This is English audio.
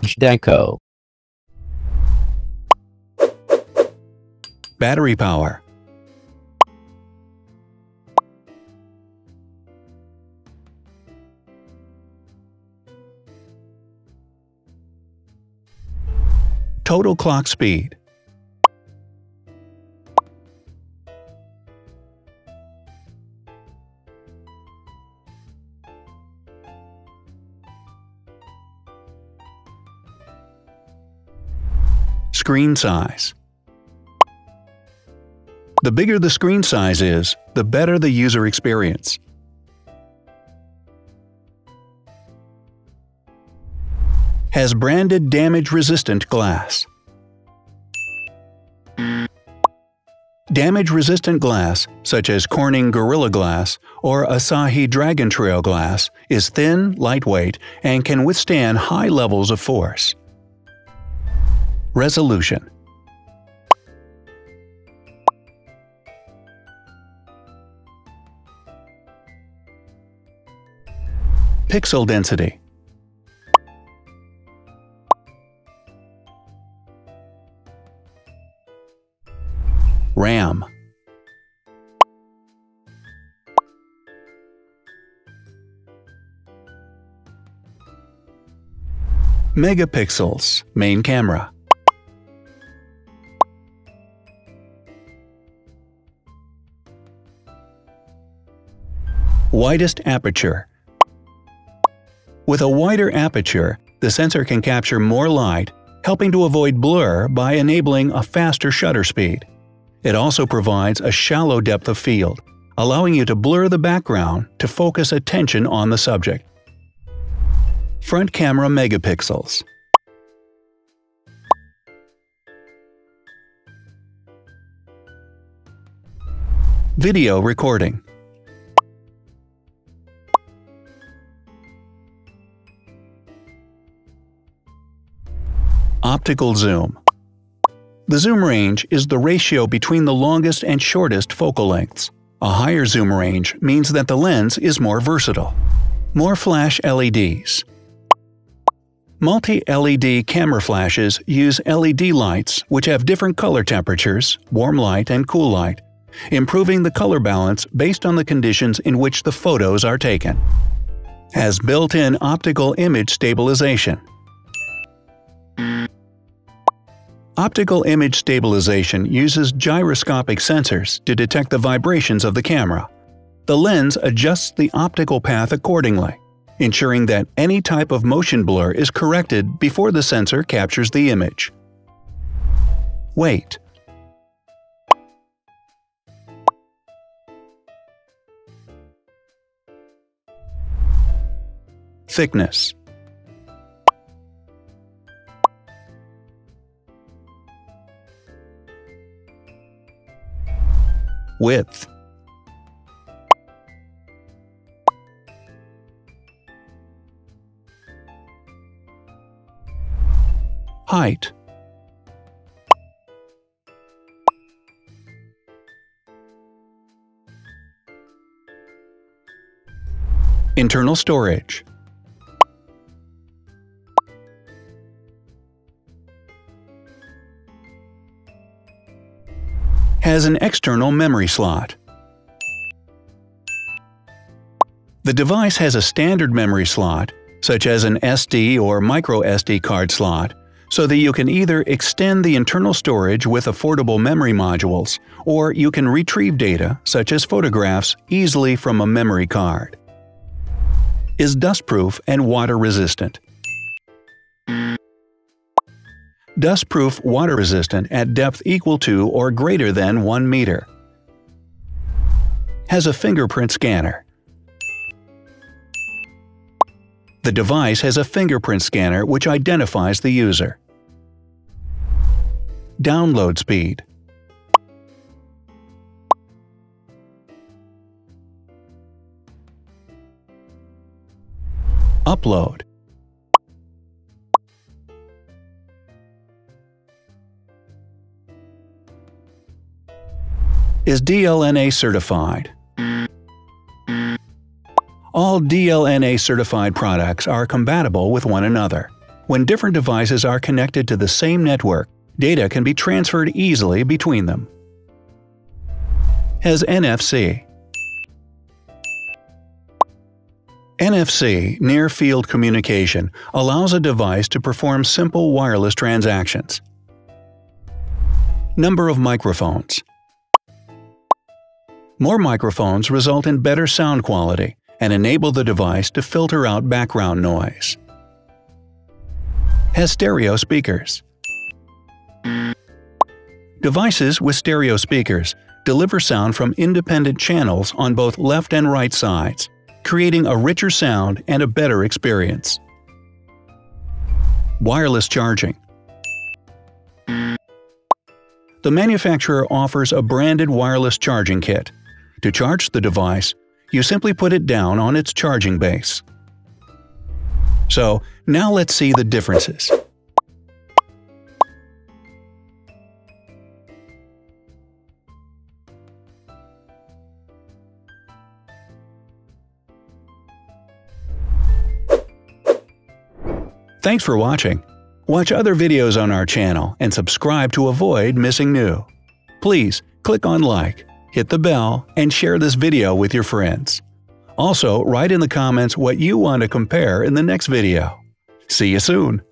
Zhdanko. Battery power. Total clock speed. Screen size. The bigger the screen size is, the better the user experience. Has branded damage-resistant glass. Damage-resistant glass, such as Corning Gorilla Glass or Asahi Dragon Trail glass, is thin, lightweight, and can withstand high levels of force. Resolution. Pixel density. RAM. Megapixels, main camera. Widest aperture. With a wider aperture, the sensor can capture more light, helping to avoid blur by enabling a faster shutter speed. It also provides a shallow depth of field, allowing you to blur the background to focus attention on the subject. Front camera megapixels. Video recording. Optical zoom. The zoom range is the ratio between the longest and shortest focal lengths. A higher zoom range means that the lens is more versatile. More flash LEDs. Multi-LED camera flashes use LED lights which have different color temperatures, warm light and cool light, improving the color balance based on the conditions in which the photos are taken. Has built-in optical image stabilization. Optical image stabilization uses gyroscopic sensors to detect the vibrations of the camera. The lens adjusts the optical path accordingly, ensuring that any type of motion blur is corrected before the sensor captures the image. Weight. Thickness. Width. Height. Internal storage. Has an external memory slot. The device has a standard memory slot, such as an SD or micro SD card slot, so that you can either extend the internal storage with affordable memory modules, or you can retrieve data, such as photographs, easily from a memory card. Is dustproof and water-resistant. Dustproof water-resistant at depth equal to or greater than 1 meter. Has a fingerprint scanner. The device has a fingerprint scanner which identifies the user. Download speed. Upload. Is DLNA certified. All DLNA certified products are compatible with one another. When different devices are connected to the same network, data can be transferred easily between them. Has NFC. NFC, near-field communication, allows a device to perform simple wireless transactions. Number of microphones. More microphones result in better sound quality and enable the device to filter out background noise. Has stereo speakers. Devices with stereo speakers deliver sound from independent channels on both left and right sides, creating a richer sound and a better experience. Wireless charging. The manufacturer offers a branded wireless charging kit. To charge the device, you simply put it down on its charging base. So, now let's see the differences. Thanks for watching. Watch other videos on our channel and subscribe to avoid missing new. Please click on like, hit the bell, and share this video with your friends. Also, write in the comments what you want to compare in the next video. See you soon!